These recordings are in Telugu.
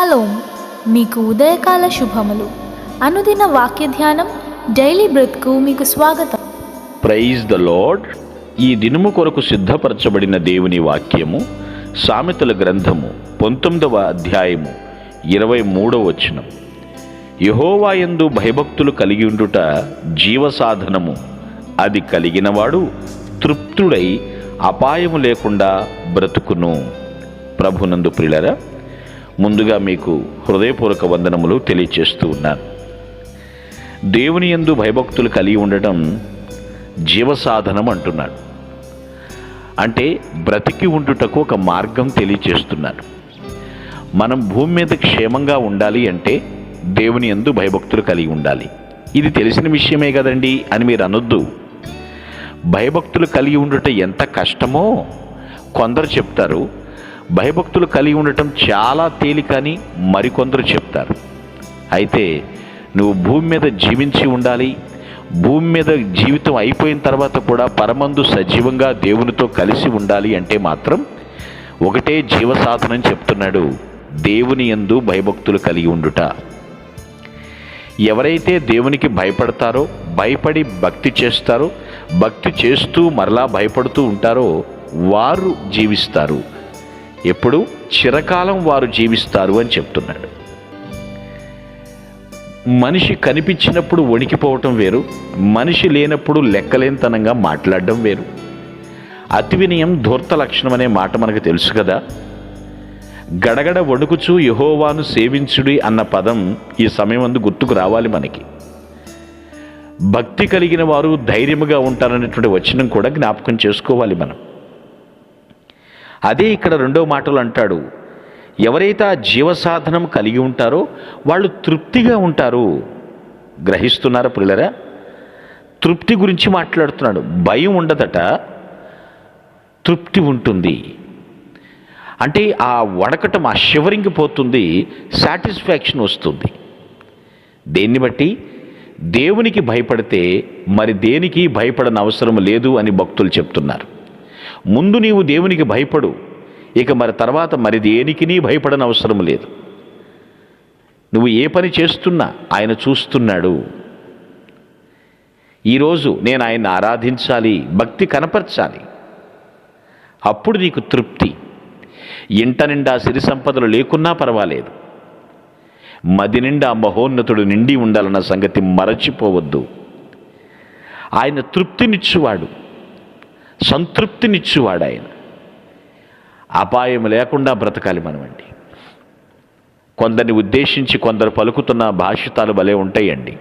షాలోమ్, మీకు ఉదయకాల శుభములు. అనుదిన వాక్య ధ్యానం డైలీ బ్రెత్కు మీకు స్వాగతం. Praise the Lord. ఈ దినము కొరకు సిద్ధపరచబడిన దేవుని వాక్యము సామెతల గ్రంథము 19వ అధ్యాయము 23వ వచనం. యెహోవాయందు భయభక్తులు కలిగి ఉండుట జీవసాధనము, అది కలిగినవాడు తృప్తుడై అపాయము లేకుండా బ్రతుకును. ప్రభునందు ప్రియులారా, ముందుగా మీకు హృదయపూర్వక వందనములు తెలియచేస్తూ ఉన్నాను. దేవుని యందు భయభక్తులు కలిగి ఉండటం జీవసాధనం అంటున్నాడు. అంటే బ్రతికి ఉండుటకు ఒక మార్గం తెలియచేస్తున్నాడు. మనం భూమి మీద క్షేమంగా ఉండాలి అంటే దేవుని యందు భయభక్తులు కలిగి ఉండాలి. ఇది తెలిసిన విషయమే కదండి అని మీరు అనొద్దు. భయభక్తులు కలిగి ఉండటం ఎంత కష్టమో కొందరు చెప్తారు, భయభక్తులు కలిగి ఉండటం చాలా తేలికని మరికొందరు చెప్తారు. అయితే నువ్వు భూమి మీద జీవించి ఉండాలి, భూమి మీద జీవితం అయిపోయిన తర్వాత కూడా పరమందు సజీవంగా దేవునితో కలిసి ఉండాలి అంటే మాత్రం ఒకటే జీవసాధనం చెప్తున్నాడు: దేవుని యందు భయభక్తులు కలిగి ఉండుట. ఎవరైతే దేవునికి భయపడతారో, భయపడి భక్తి చేస్తారో, భక్తి చేస్తూ మరలా భయపడుతూ ఉంటారో వారు జీవిస్తారు. ఎప్పుడు? చిరకాలం వారు జీవిస్తారు అని చెప్తున్నాడు. మనిషి కనిపించినప్పుడు వణికిపోవటం వేరు, మనిషి లేనప్పుడు లెక్కలేనితనంగా మాట్లాడడం వేరు. అతి వినయం ధూర్త లక్షణం అనే మాట మనకు తెలుసు కదా. గడగడ వణుకుచూ యెహోవాను సేవించుడి అన్న పదం ఈ సమయమందు గుర్తుకు రావాలి మనకి. భక్తి కలిగిన వారు ధైర్యముగా ఉంటారనేటువంటి వచనం కూడా జ్ఞాపకం చేసుకోవాలి మనం. అదే ఇక్కడ రెండో మాటలు అంటాడు, ఎవరైతే ఆ జీవసాధనం కలిగి ఉంటారో వాళ్ళు తృప్తిగా ఉంటారు. గ్రహిస్తున్నారా ప్రియులారా? తృప్తి గురించి మాట్లాడుతున్నాడు. భయం ఉండదట, తృప్తి ఉంటుంది. అంటే ఆ వణకటం, ఆ షివరింగ్ పోతుంది, సాటిస్ఫాక్షన్ వస్తుంది. దేన్ని బట్టి? దేవునికి భయపడితే మరి దేనికి భయపడని అవసరం లేదు అని భక్తులు చెప్తున్నారు. ముందు నీవు దేవునికి భయపడు, ఇక మరి తర్వాత మరి దేనికి నీ భయపడని అవసరం లేదు. నువ్వు ఏ పని చేస్తున్నా ఆయన చూస్తున్నాడు. ఈరోజు నేను ఆయన్ని ఆరాధించాలి, భక్తి కనపరచాలి, అప్పుడు నీకు తృప్తి. ఇంట నిండా సిరి సంపదలు లేకున్నా పర్వాలేదు, మది నిండా మహోన్నతుడు నిండి ఉండాలన్న సంగతి మరచిపోవద్దు. ఆయన తృప్తినిచ్చువాడు, సంతృప్తినిచ్చువాడు. ఆయన అపాయం లేకుండా బ్రతకాలి మనమండి. కొందరిని ఉద్దేశించి కొందరు పలుకుతున్న భాషితాలు భలే ఉంటాయండి.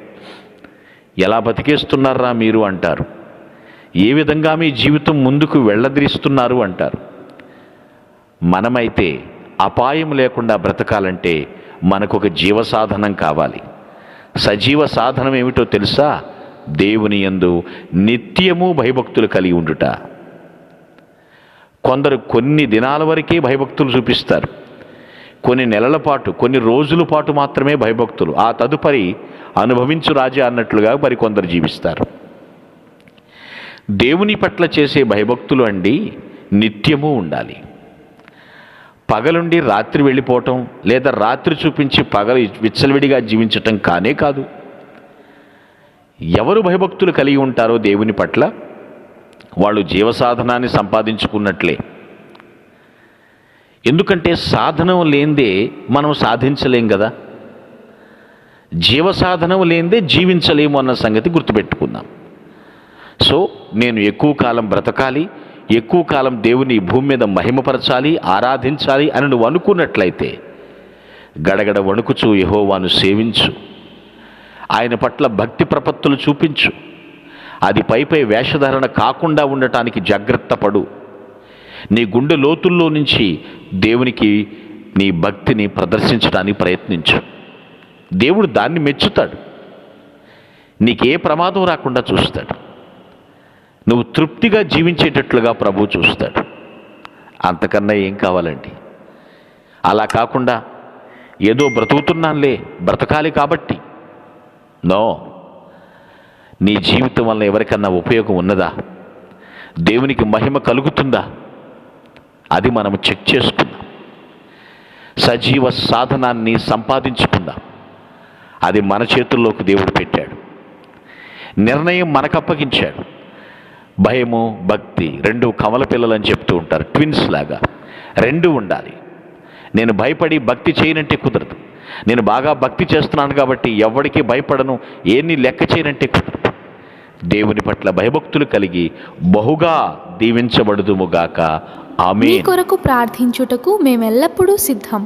ఎలా బతికేస్తున్నారా మీరు అంటారు, ఏ విధంగా మీ జీవితం ముందుకు వెళ్ళదీస్తున్నారు అంటారు. మనమైతే అపాయం లేకుండా బ్రతకాలంటే మనకు ఒక జీవసాధనం కావాలి. సజీవ సాధనం ఏమిటో తెలుసా? దేవుని యందు నిత్యము భయభక్తులు కలిగి ఉండుట. కొందరు కొన్ని దినాల వరకే భయభక్తులు చూపిస్తారు, కొన్ని నెలల పాటు, కొన్ని రోజుల పాటు మాత్రమే భయభక్తులు, ఆ తదుపరి అనుభవించు రాజా అన్నట్లుగా మరికొందరు జీవిస్తారు. దేవుని పట్ల చేసే భయభక్తులు అండి నిత్యము ఉండాలి. పగలుండి రాత్రి వెళ్ళిపోవటం, లేదా రాత్రి చూపించి పగలు విచ్చలవిడిగా జీవించటం కానే కాదు. ఎవరు భయభక్తులు కలిగి ఉంటారో దేవుని పట్ల వాళ్ళు జీవసాధనాన్ని సంపాదించుకున్నట్లే. ఎందుకంటే సాధనం లేనిదే మనం సాధించలేం కదా. జీవసాధనం లేనిదే జీవించలేము అన్న సంగతి గుర్తుపెట్టుకుందాం. సో నేను ఎక్కువ కాలం బ్రతకాలి, ఎక్కువ కాలం దేవుని భూమి మీద మహిమపరచాలి, ఆరాధించాలి అని నువ్వు అనుకున్నట్లయితే గడగడ వణుకుచూ యెహోవాను సేవించు, ఆయన పట్ల భక్తి ప్రపత్తులు చూపించు. అది పైపై వేషధారణ కాకుండా ఉండటానికి జాగ్రత్త పడు. నీ గుండె లోతుల్లో నుంచి దేవునికి నీ భక్తిని ప్రదర్శించడానికి ప్రయత్నించు. దేవుడు దాన్ని మెచ్చుతాడు, నీకే ప్రమాదం రాకుండా చూస్తాడు, నువ్వు తృప్తిగా జీవించేటట్లుగా ప్రభువు చూస్తాడు. అంతకన్నా ఏం కావాలండి? అలా కాకుండా ఏదో బ్రతుకుతున్నానులే, బ్రతకాలి కాబట్టి, నో. నీ జీవితం వల్ల ఎవరికన్నా ఉపయోగం ఉన్నదా? దేవునికి మహిమ కలుగుతుందా? అది మనం చెక్ చేసుకుందాం. సజీవ సాధనాన్ని సంపాదించుకుందాం. అది మన చేతుల్లోకి దేవుడు పెట్టాడు. నిర్ణయం మనకు అప్పగించాడు. భయము, భక్తి రెండు కమల పిల్లలని చెప్తూ ఉంటారు, ట్విన్స్ లాగా రెండు ఉండాలి. నేను భయపడి భక్తి చేయనంటే కుదరదు. నేను బాగా భక్తి చేస్తున్నాను కాబట్టి ఎవరికి భయపడను, ఏన్ని లెక్క చేయనంటే కుదరదు. దేవుని పట్ల భయభక్తులు కలిగి బహుగా దీవించబడుదుముగాక. మీ ఆమేన్. కొరకు ప్రార్థించుటకు మేమెల్లప్పుడూ సిద్ధం.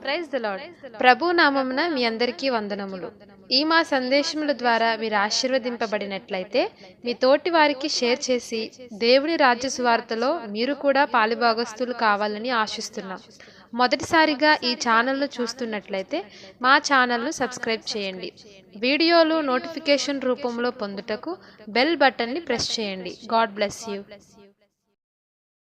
Praise the lord. ప్రభు నామమున మీ అందరికీ వందనములు. ఈ మా సందేశముల ద్వారా మీరు ఆశీర్వదింపబడినట్లయితే మీ తోటి వారికి షేర్ చేసి దేవుని రాజ్య సువార్తలో మీరు కూడా పాలుభాగస్తులు కావాలని ఆశిస్తున్నాం. మొదటిసారిగా ఈ ఛానల్ను చూస్తున్నట్లయితే మా ఛానల్ను సబ్స్క్రైబ్ చేయండి. వీడియోలు నోటిఫికేషన్ రూపంలో పొందుటకు బెల్ బటన్ని ప్రెస్ చేయండి. God bless you.